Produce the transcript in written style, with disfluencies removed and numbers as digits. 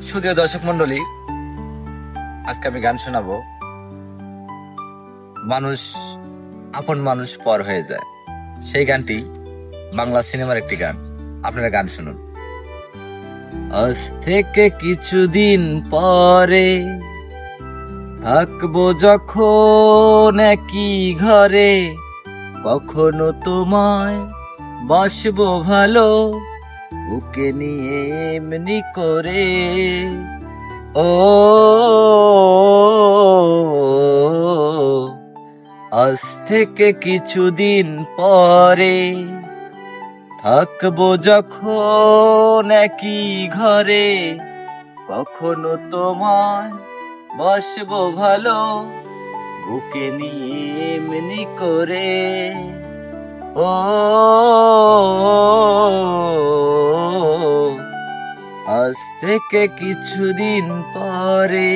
সুধীয় দর্শক মন্ডলী, আজকে আমি গান শোনাবো। মানুষ আপন মানুষ পর হয়ে যায়, সেই গানটি বাংলা সিনেমার একটি গান। আপনারা গান শুনুন। আজ থেকে কিছুদিন পরে থাকবো যখন একই ঘরে, কখনো তোমায় বাসবো ভালো, বুকে নিয়ে এমনি করে। ও আজ থেকে কিছুদিন পরে থাকবো যখন একই ঘরে, কখনো তোমায় বাসবো ভালো, বুকে নিয়ে এমনি করে। ও আজ থেকে কিছুদিন পরে।